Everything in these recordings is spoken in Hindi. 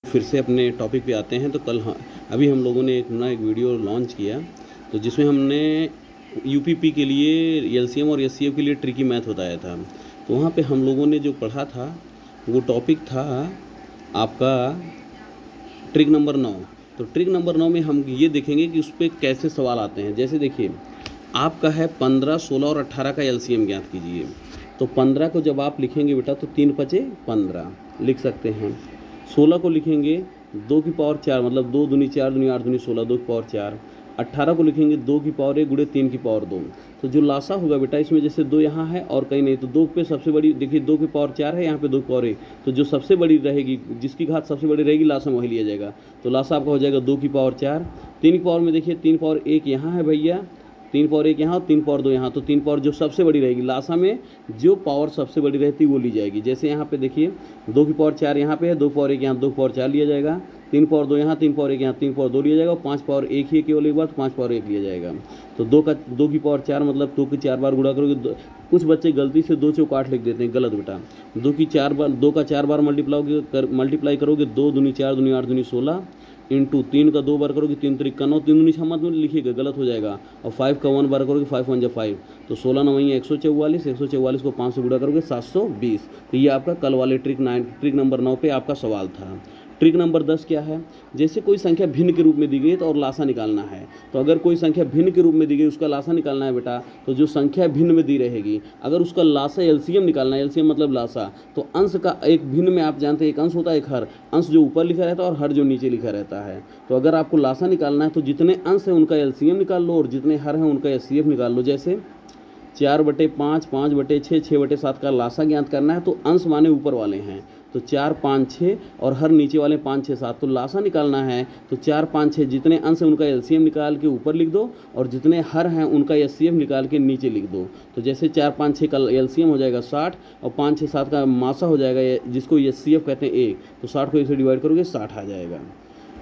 फिर से अपने टॉपिक पे आते हैं। तो कल अभी हम लोगों ने एक वीडियो लॉन्च किया, तो जिसमें हमने यूपीपी के लिए एलसीएम और एचसीएफ के लिए ट्रिकी मैथ बताया था। तो वहाँ पे हम लोगों ने जो पढ़ा था वो टॉपिक था आपका ट्रिक नंबर 9। तो ट्रिक नंबर 9 में हम ये देखेंगे कि उस पर कैसे सवाल आते हैं। जैसे देखिए, आपका है 15, 16 और 18 का एलसीएम ज्ञात कीजिए। तो 15 को जब आप लिखेंगे बेटा तो 3 5 15 लिख सकते हैं। 16 को लिखेंगे 2 की पावर 4, मतलब 2 दूनी 4 दूनी 8 दूनी 16, 2 की पावर 4। 18 को लिखेंगे 2 की पावर 1 गुणे 3 की पावर 2। तो जो लासा होगा बेटा, इसमें जैसे 2 यहाँ है और कहीं नहीं, तो 2 पे सबसे बड़ी देखिए 2 की पावर 4 है, यहाँ पे 2 की पावर 1। तो जो सबसे बड़ी रहेगी, जिसकी घात सबसे बड़ी रहेगी, लासा में वही लिया जाएगा। तो लासा आपका हो जाएगा 2 की पावर 4। 3 की पावर में देखिए 3 पावर 1 यहाँ है भैया, 3 पावर 1 यहाँ और 3 पावर 2 यहाँ। तो 3 पावर जो सबसे बड़ी रहेगी, लासा में जो पावर सबसे बड़ी रहती है वो ली जाएगी। जैसे यहाँ पे देखिए 2 की पावर 4 यहाँ पे है, 2 पावर 1 यहाँ, 2 पावर 4 लिया जाएगा। 3 पावर 2 यहाँ, 3 पावर 1 यहाँ, 3 पावर 2 लिया जाएगा। 5 पावर 1 ही केवल एक बार, तो 5 पावर 1 लिया जाएगा। तो 2 की पावर 4 मतलब 2 की 4 बार गुणा करोगे। कुछ बच्चे गलती से 2 चौक 8 लिख देते हैं, गलत बेटा। 2 का 4 बार मल्टीप्लाई करोगे, 2 दूनी 4 दूनी 8 दूनी 16 इंटू 3 का 2 बार करोगे, 3 3 का 9, 3 दूनी 6 मत में लिखिएगा, गलत हो जाएगा। और 5 का 1 बार करोगे, 5 1 जा 5, तो 16 9 144, 144 को 5 से गुणा करोगे 720। तो ये आपका कल वाले ट्रिक नंबर 9 पे आपका सवाल था। ट्रिक नंबर 10 क्या है? जैसे कोई संख्या भिन्न के रूप में दी गई तो और लासा निकालना है। तो अगर कोई संख्या भिन्न के रूप में दी गई, उसका लासा निकालना है बेटा। तो जो संख्या भिन्न में दी रहेगी, अगर उसका लासा एलसीएम निकालना है, एलसीएम मतलब लासा, तो अंश का एक भिन्न में आप जानते हैं एक अंश होता है, एक हर। अंश जो ऊपर लिखा रहता है और हर जो नीचे लिखा रहता है। तो अगर आपको लासा निकालना है तो जितने अंश है उनका एलसीएम निकाल लो और जितने हर हैं उनका एचसीएफ निकाल लो। जैसे 4/5, 5/6, 6/7 का लासा ज्ञात करना है, तो अंश माने ऊपर वाले हैं, तो 4 5 6 और हर नीचे वाले 5 6 7। तो लासा निकालना है तो 4 5 6 जितने अंश हैं उनका एलसीएम निकाल के ऊपर लिख दो और जितने हर हैं उनका एचसीएफ निकाल के नीचे लिख दो। तो जैसे 4 5 6 का एलसीएम हो जाएगा 60 और 5 6 7 का मासा हो जाएगा, जिसको एचसीएफ कहते हैं 1। तो 60 को 1 से डिवाइड करोगे 60 आ जाएगा।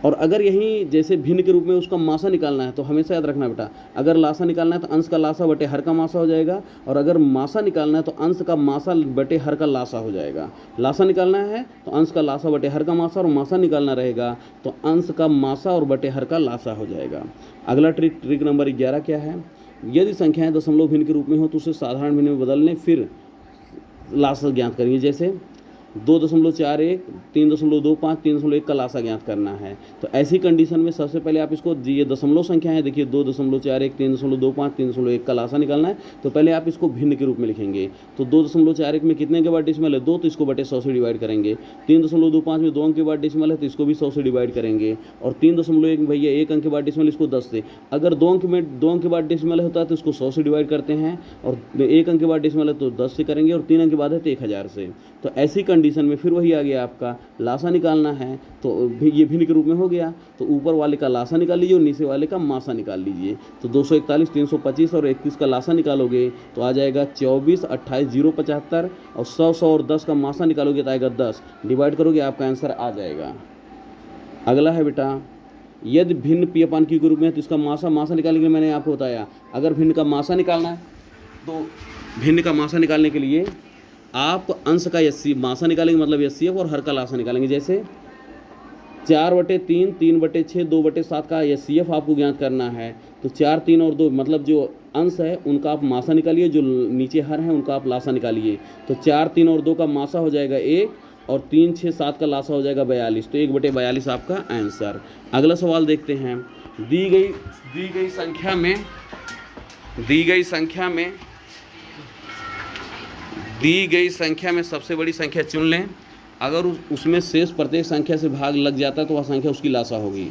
और अगर यहीं जैसे भिन्न के रूप में उसका मासा निकालना है, तो हमेशा याद रखना बेटा, अगर लासा निकालना है तो अंश का लासा बटे हर का मासा हो जाएगा, और अगर मासा निकालना है तो अंश का मासा बटे हर का लासा हो जाएगा। लासा निकालना है तो अंश का लासा बटे हर का मासा, और मासा निकालना रहेगा तो अंश का मासा और बटे हर का लासा हो जाएगा। अगला ट्रिक नंबर 11 क्या है? यदि संख्याएं दशमलव भिन्न के रूप में हो तो उसे साधारण भिन्न में बदल लें, फिर लासा ज्ञात करेंगे। जैसे 2.41, 3.25, 3.1 का लासा ज्ञात करना है। तो ऐसी कंडीशन में सबसे पहले आप इसको, ये दशमलव संख्या है, देखिए 2.41, 3.25, 3.1 का लासा निकालना है। तो पहले आप इसको भिन्न के रूप में लिखेंगे। तो 2.41 में कितने के बाद डेसिमल है? 2, तो इसको बटे 100 से डिवाइड करेंगे। 3.25 में 2 अंक के बाद डेसिमल है, तो इसको भी 100 से डिवाइड करेंगे। और 3.1 में भैया 1 अंक के बाद डेसिमल, इसको 10 से। अगर 2 अंक के बाद डेसिमल होता है तो इसको 100 से डिवाइड करते हैं, और 1 अंक के बाद डेसिमल है तो 10 से करेंगे, और 3 अंक के बाद है तो 1000 से। तो ऐसी कंडीशन में फिर वही आ गया, आपका लासा निकालना है तो ये भिन्न के रूप में हो गया, तो ऊपर वाले का लासा निकाल लीजिए और नीचे वाले का मासा निकाल लीजिए। तो 241, 325 और 31 का लासा निकालोगे तो आ जाएगा 24, 28, 075, और 100 और 10 का मासा निकालोगे तो आएगा 10। डिवाइड करोगे आपका आंसर आ जाएगा। अगला है बेटा, यदि भिन्न पी अपान क्यू के रूप में है तो इसका मासा निकालने के लिए मैंने आपको बताया, अगर भिन्न का मासा निकालना है तो भिन्न का मासा निकालने के लिए आप अंश का मासा निकालेंगे, मतलब एचसीएफ, और हर का लासा निकालेंगे। जैसे 4/3, 3/6, 2/7 का एचसीएफ आपको ज्ञात करना है। तो 4, 3 और 2 मतलब जो अंश है उनका आप मासा निकालिए, जो नीचे हर है उनका आप लासा निकालिए। तो 4, 3 और 2 का मासा हो जाएगा 1, और 3, 6, 7 का लासा हो जाएगा 42। तो 1/42 आपका आंसर। अगला सवाल देखते हैं। दी गई संख्या में सबसे बड़ी संख्या चुन लें। अगर उसमें शेष प्रत्येक संख्या से भाग लग जाता है तो वह संख्या उसकी लासा होगी।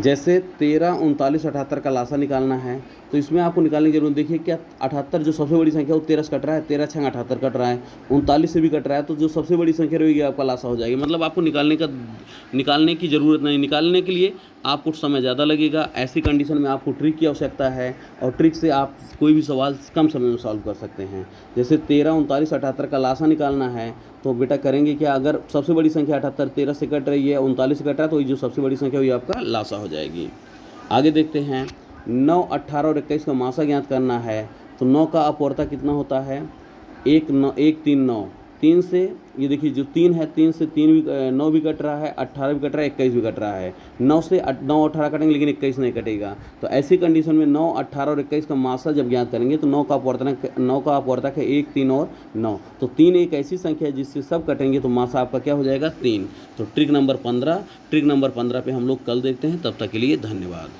जैसे 13, 39, 78 का लासा निकालना है, तो इसमें आपको निकालने की जरूरत, देखिए क्या 78 जो सबसे बड़ी संख्या है वो 13 से कट रहा है, 13 6 78 कट रहा है, 39 से भी कट रहा है, तो जो सबसे बड़ी संख्या रहेगी आपका लासा हो जाएगी। मतलब आपको निकालने की ज़रूरत नहीं, निकालने के लिए आपको समय ज़्यादा लगेगा। ऐसी कंडीशन में आपको ट्रिक की आवश्यकता है, और ट्रिक से आप कोई भी सवाल कम समय में सॉल्व कर सकते हैं। जैसे 13, 39, 78 का लासा निकालना है, तो बेटा करेंगे क्या, अगर सबसे बड़ी संख्या 78 13 से कट रही है, 39 से कट रहा है, तो ये जो सबसे बड़ी संख्या हुई आपका लासा हो जाएगी। आगे देखते हैं। 9, 18 और 21 का मासा ज्ञात करना है। तो 9 का अपवर्ता कितना होता है? 1 9 1 3 9, 3 से ये देखिए जो 3 है, 3 से 3 भी 9 भी कट रहा है, 18 भी कट रहा है, 21 भी कट रहा है। 9 से 9 18 कटेंगे लेकिन 21 नहीं कटेगा। तो ऐसी कंडीशन में 9, 18 और 21 का मासा जब ज्ञात करेंगे तो 9 का अपवर्तक है 1, 3 और 9। तो 3 एक ऐसी संख्या है जिससे सब कटेंगे तो मासा आपका क्या हो जाएगा 3। तो ट्रिक नंबर 15 पे हम लोग कल देखते हैं। तब तक के लिए धन्यवाद।